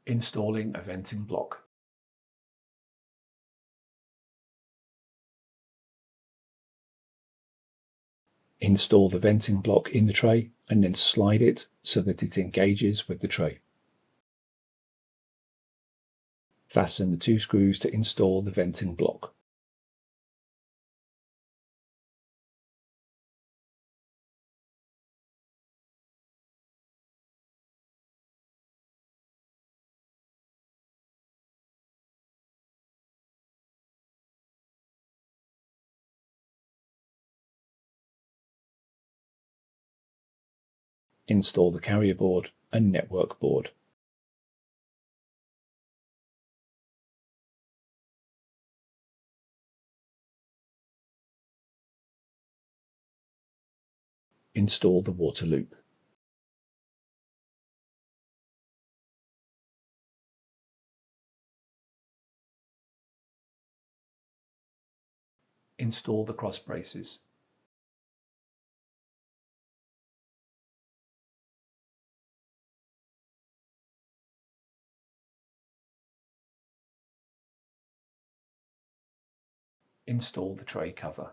Installing a venting block. Install the venting block in the tray and then slide it so that it engages with the tray. Fasten the 2 screws to install the venting block. Install the carrier board and network board. Install the water loop. Install the cross braces. Install the tray cover.